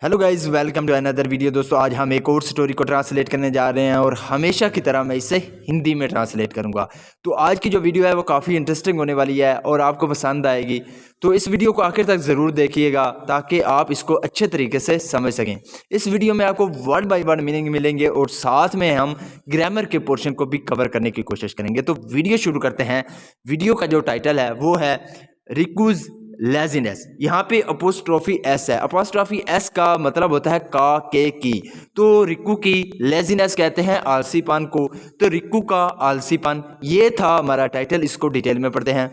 Hello guys, welcome to another video. दोस्तों, आज हम एक और स्टोरी को ट्रांसलेट करने जा रहे हैं और हमेशा की तरह मैं इसे हिंदी में ट्रांसलेट करूंगा। तो आज की जो वीडियो है वो काफ़ी इंटरेस्टिंग होने वाली है और आपको पसंद आएगी। तो इस वीडियो को आखिर तक ज़रूर देखिएगा ताकि आप इसको अच्छे तरीके से समझ सकें। इस वीडियो में आपको वर्ड बाय वर्ड मीनिंग मिलेंगे और साथ में हम ग्रामर के पोर्शन को भी कवर करने की कोशिश करेंगे। तो वीडियो शुरू करते हैं। वीडियो का जो टाइटल है वो है रिकूज लेजीनेस। यहाँ पे अपोस्ट्रोफी एस है। अपोस्ट्रोफी एस का मतलब होता है का के की। तो रिक्कू की लेजीनेस कहते हैं आलसीपन को। तो रिक्कू का आलसीपन, ये था हमारा टाइटल। इसको डिटेल में पढ़ते हैं।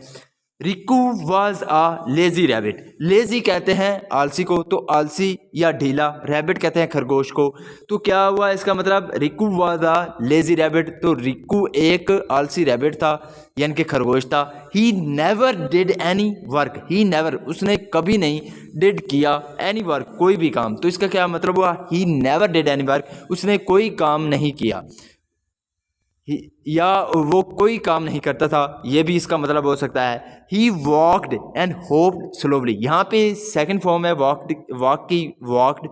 Rikku was a lazy rabbit. Lazy कहते हैं आलसी को, तो आलसी या ढीला, रैबिट कहते हैं खरगोश को। तो क्या हुआ इसका मतलब, रिक्कू वाज आ लेजी रैबिट। तो रिक्कू एक आलसी रैबिट था यानी कि खरगोश था। He never did any work. He never, उसने कभी नहीं, डिड किया, एनी वर्क, कोई भी काम। तो इसका क्या मतलब हुआ, he never did any work, उसने कोई काम नहीं किया या वो कोई काम नहीं करता था, ये भी इसका मतलब हो सकता है। He walked and hopped slowly. यहाँ पे सेकंड फॉर्म है वॉकड, वॉक की, वॉकड,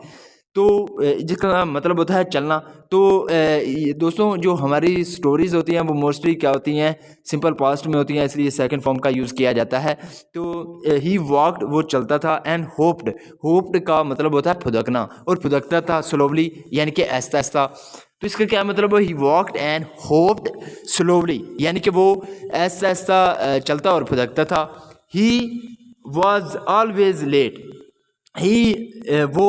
तो जिसका मतलब होता है चलना। तो दोस्तों, जो हमारी स्टोरीज होती हैं वो मोस्टली क्या होती हैं, सिंपल पास्ट में होती हैं, इसलिए सेकंड फॉर्म का यूज़ किया जाता है। तो ही वॉकड, वो चलता था, एंड होप्ड, होप्ड का मतलब होता है फुदकना, और फुदकता था स्लोवली यानी कि आहिस्ता आहिस्ता। तो इसका क्या मतलब है, he walked and hopped slowly यानी कि वो आहिस्ता आहिस्ता चलता और फुदकता था। He was always late. He वो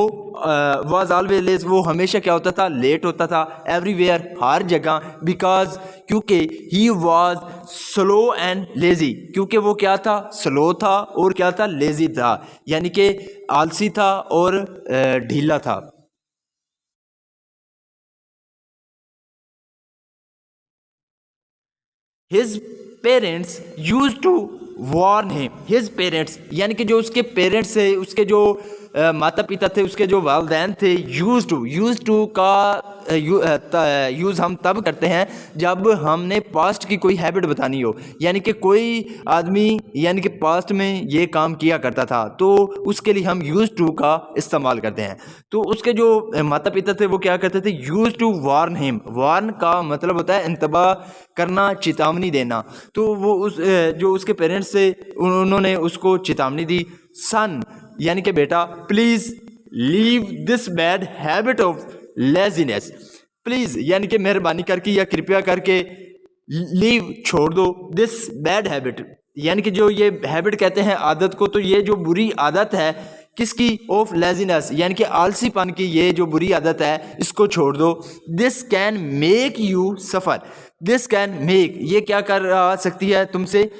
वॉज ऑलवेज लेट, वो हमेशा क्या होता था, लेट होता था, एवरीवेयर, हर जगह। बिकॉज, क्योंकि he was slow and lazy, क्योंकि वो क्या था, स्लो था और क्या था, लेजी था, यानी कि आलसी था और ढीला था। His parents used to warn him. His parents यानी कि जो उसके पेरेंट्स थे, उसके जो माता पिता थे, उसके जो वालदैन थे। यूज टू का यूज़ हम तब करते हैं जब हमने पास्ट की कोई हैबिट बतानी हो, यानी कि कोई आदमी यानी कि पास्ट में ये काम किया करता था, तो उसके लिए हम यूज टू का इस्तेमाल करते हैं। तो उसके जो माता पिता थे वो क्या करते थे, used to warn him. Warn का मतलब होता है इंतबा करना, चेतावनी देना। तो वो उस जो उसके पेरेंट्स थे उन्होंने उसको चेतावनी दी। सन यानी कि बेटा, please leave this bad habit of laziness. Please यानी कि मेहरबानी करके या कृपया करके, लीव छोड़ दो, दिस बैड हैबिट यानी कि जो ये हैबिट कहते हैं आदत को, तो ये जो बुरी आदत है किसकी, ऑफ लेजीनेस यानी कि आलसीपन की, ये जो बुरी आदत है इसको छोड़ दो। This can make you suffer. This can make, ये क्या कर सकती है तुमसे,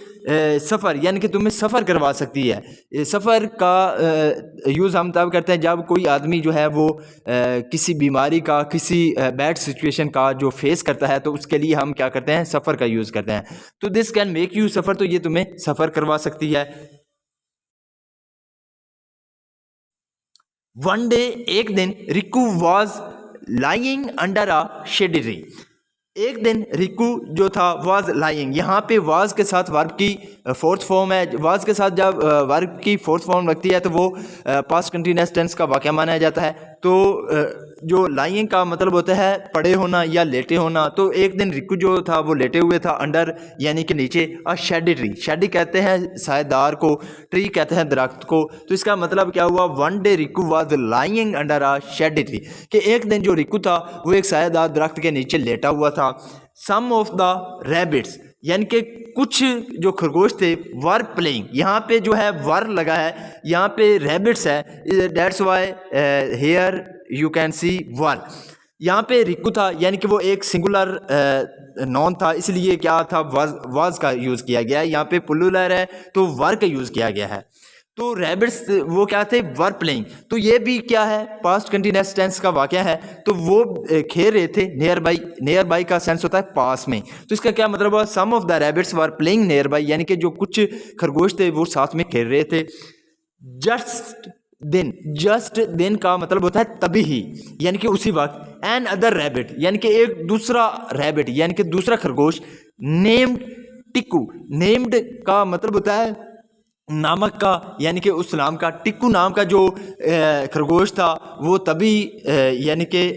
सफ़र यानी कि तुम्हें सफ़र करवा सकती है। सफ़र का यूज़ हम तब करते हैं जब कोई आदमी जो है वो किसी बीमारी का, किसी बैड सिचुएशन का जो फेस करता है, तो उसके लिए हम क्या करते हैं, सफ़र का यूज़ करते हैं। तो दिस कैन मेक यू सफ़र, तो ये तुम्हें सफ़र करवा सकती है। वन डे, एक दिन, Riku was lying under a shade tree. एक दिन रिकू जो था वाज लाइंग, यहाँ पे वाज के साथ वर्ब की फोर्थ फॉर्म है। वाज के साथ जब वर्ब की फोर्थ फॉर्म लगती है तो वो पास्ट कंटिन्यूअस टेंस का वाक़या माना जाता है। तो जो लाइंग का मतलब होता है पड़े होना या लेटे होना। तो एक दिन रिकू जो था वो लेटे हुए था, अंडर यानी कि नीचे, अ शेडी ट्री, शेडी कहते हैं सायेदार को, ट्री कहते हैं दरख्त को। तो इसका मतलब क्या हुआ, one day Riku was lying under a shady tree, कि एक दिन जो रिकू था वो एक सायेदार दरख्त के नीचे लेटा हुआ था। सम ऑफ द रैबिट्स यानी कि कुछ जो खरगोश थे, वर प्लेइंग, यहाँ पे जो है वर लगा है, यहाँ पे रैबिट्स है, that's why here you can see where. यहाँ पे रिकू था यानी कि वो एक सिंगुलर नॉन था, इसलिए क्या था, वाज का यूज़ किया गया है। यहाँ पे प्लूरल है तो वर का यूज़ किया गया है। तो रैबिट्स वो क्या थे, वर प्लेइंग। तो ये भी क्या है, पास्ट कंटिन्यूअस टेंस का वाक़या है। तो वो खेल रहे थे नियर बाई। नियर बाई का सेंस होता है पास में। तो इसका क्या मतलब हुआ, some of the rabbits were playing nearby, यानी कि जो कुछ खरगोश थे वो साथ में खेल रहे थे। जस्ट देन, जस्ट देन का मतलब होता है तभी ही, यानी कि उसी वक्त। एन अदर रैबिट यानी कि एक दूसरा रैबिट यानी कि दूसरा खरगोश, नेम्ड टिक्कू। नेम्ड का मतलब होता है नामक का यानी कि उस नाम का टिक्कू नाम का जो खरगोश था वो तभी यानी कि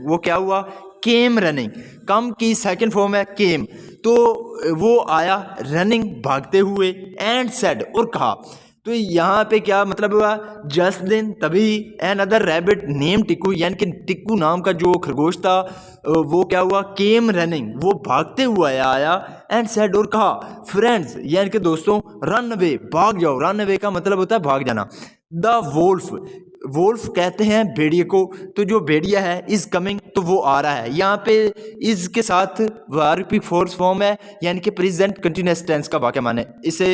वो क्या हुआ, केम रनिंग, कम की सेकंड फॉर्म है केम, तो वो आया रनिंग भागते हुए एंड सेड और कहा। तो यहाँ पे क्या मतलब हुआ, जस्ट देन तभी another rabbit name Tikku यानी कि टिक्कू नाम का जो खरगोश था वो क्या हुआ, केम रनिंग, वो भागते हुआ आया एंड सेड और कहा फ्रेंड्स यानी कि दोस्तों रन अवे, भाग जाओ। रन अवे का मतलब होता है भाग जाना। द वोल्फ, वोल्फ कहते हैं भेड़िए को, तो जो भेड़िया है इज कमिंग, तो वो आ रहा है। यहाँ पे इज के साथ वर्ब की फोर्स फॉर्म है यानी कि प्रेजेंट कंटिन्यूअस टेंस का वाक्य माने इसे,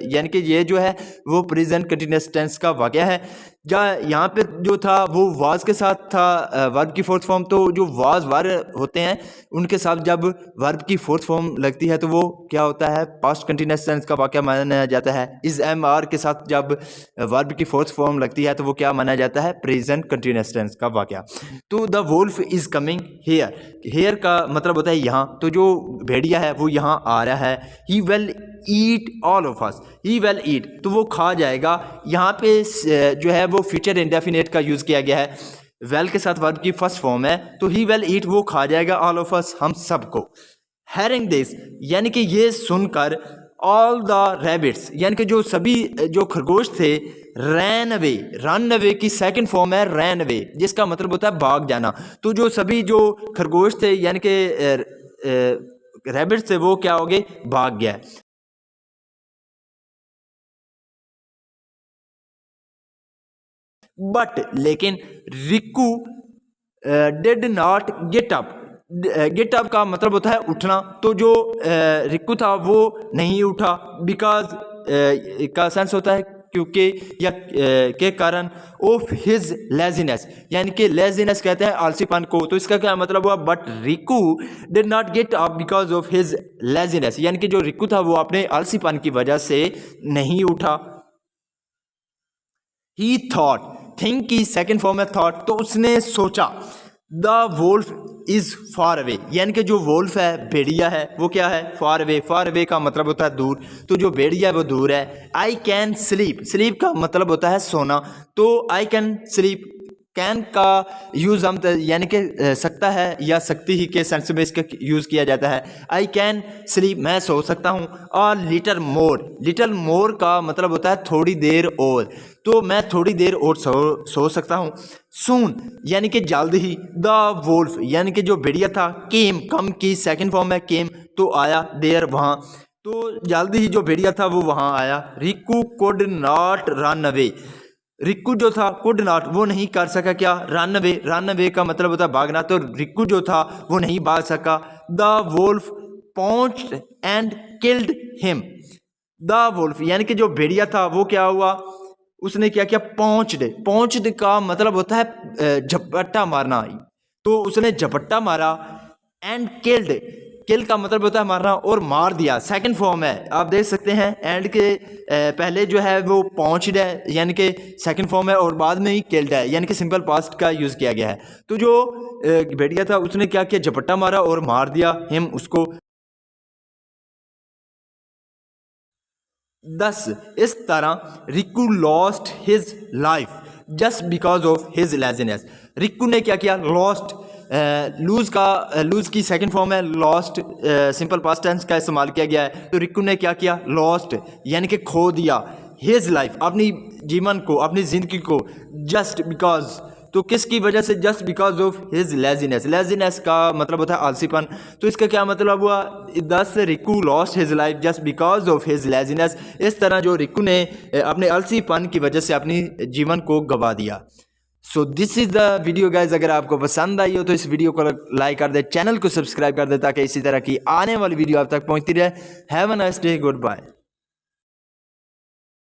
यानी कि ये जो है वो प्रेजेंट कंटिन्यूअस टेंस का वाक्य है। जहाँ यहाँ पे जो था वो वाज के साथ था वर्ब की फोर्थ फॉर्म, तो जो वाज वर्ब होते हैं उनके साथ जब वर्ब की फोर्थ फॉर्म लगती है तो वो क्या होता है, पास्ट कंटिन्यूअस टेंस का वाक्य माना जाता है। इस एम आर के साथ जब वर्ब की फोर्थ फॉर्म लगती है तो वो क्या माना जाता है, प्रेजेंट कंटिन्यूअस टेंस का वाक्य। तो the wolf is coming here, here का मतलब होता है यहाँ, तो जो भेड़िया है वो यहाँ आ रहा है। He will eat all of us, he will eat, तो वो खा जाएगा। यहाँ पे जो है वो फ्यूचर इंडेफिनेट का यूज़ किया गया है, वेल के साथ वर्ब की फर्स्ट फॉर्म है, तो ही विल ईट, वो खा जाएगा, ऑल ऑफ अस, हम सबको। हेरिंग दिस यानी कि ये सुनकर, ऑल द रैबिट्स यानी कि जो सभी जो खरगोश थे, रैन अवे, रन अवे की सेकंड फॉर्म है रैन अवे, जिसका मतलब होता है भाग जाना। तो जो सभी जो खरगोश थे यानी कि रैबिट्स थे वो क्या हो गए, भाग गया। बट लेकिन Rikku did not get up, get up का मतलब होता है उठना, तो जो रिक्कू था वो नहीं उठा, बिकॉज का सेंस होता है क्योंकि या के कारण, ऑफ हिज लेजीनेस यानी कि लेजीनेस कहते हैं आलसीपन को, तो इसका क्या मतलब हुआ, but Rikku did not get up because of his laziness यानी कि जो रिक्कू था वो अपने आलसीपन की वजह से नहीं उठा। ही थॉट, थिंक की सेकेंड फॉर्म है थॉट, तो उसने सोचा। The wolf is far away यानी कि जो वोल्फ है भेड़िया है वो क्या है, फार अवे, फार अवे का मतलब होता है दूर, तो जो भेड़िया है वो दूर है। आई कैन स्लीप, स्लीप का मतलब होता है सोना, तो आई कैन स्लीप, कैन का यूज़ हम यानी कि सकता है या सकती ही के सेंस में इसका यूज़ किया जाता है। आई कैन स्लीप, मैं सो सकता हूँ। और लिटल मोर, लिटल मोर का मतलब होता है थोड़ी देर और, तो मैं थोड़ी देर और सो सकता हूँ। सून यानी कि जल्द ही। द वोल्फ यानी कि जो भेड़िया था, केम, कम की सेकंड फॉर्म है केम, तो आया, देर वहाँ, तो जल्द ही जो भेड़िया था वो वहाँ आया। रिक्कू कुड नॉट रन अवे, रिक्कू जो था कुड नॉट, वो नहीं कर सका क्या, रन अवे, रन अवे का मतलब होता है भागना, तो रिक्कू जो था वो नहीं भाग सका। The wolf pounced and killed him, the wolf यानी कि जो भेड़िया था वो क्या हुआ, उसने क्या किया, पहुंच्ड, पहुंच्ड का मतलब होता है झपट्टा मारना, तो उसने झपट्टा मारा। एंड किल्ड, किल का मतलब होता है मारना, और मार दिया सेकंड फॉर्म है, आप देख सकते हैं एंड के पहले जो है वो पहुंच्ड है यानी कि सेकंड फॉर्म है, और बाद में ही किल्ड है यानी कि सिंपल पास्ट का यूज़ किया गया है। तो जो भेड़िया था उसने क्या किया, झपट्टा मारा और मार दिया हिम, उसको। 10 इस तरह Rikku lost his life just because of his laziness, Rikku ने क्या किया, लॉस्ट, लूज का लूज की सेकंड फॉर्म है लॉस्ट, सिंपल पास्ट टेंस का इस्तेमाल किया गया है, तो रिक्कू ने क्या किया, लॉस्ट यानी कि खो दिया, हिज लाइफ अपनी जीवन को, अपनी ज़िंदगी को, जस्ट बिकॉज, तो किसकी वजह से, just because of his laziness, laziness का मतलब होता है आलसीपन, तो इसका क्या मतलब हुआ, thus Rikku lost his life just because of his laziness, इस तरह जो रिक्कू ने अपने आलसीपन की वजह से अपनी जीवन को गंवा दिया। So this is the video guys, अगर आपको पसंद आई हो तो इस वीडियो को लाइक कर दे, चैनल को सब्सक्राइब कर दे ताकि इसी तरह की आने वाली वीडियो आप तक पहुंचती रहे। Have a nice day, good bye.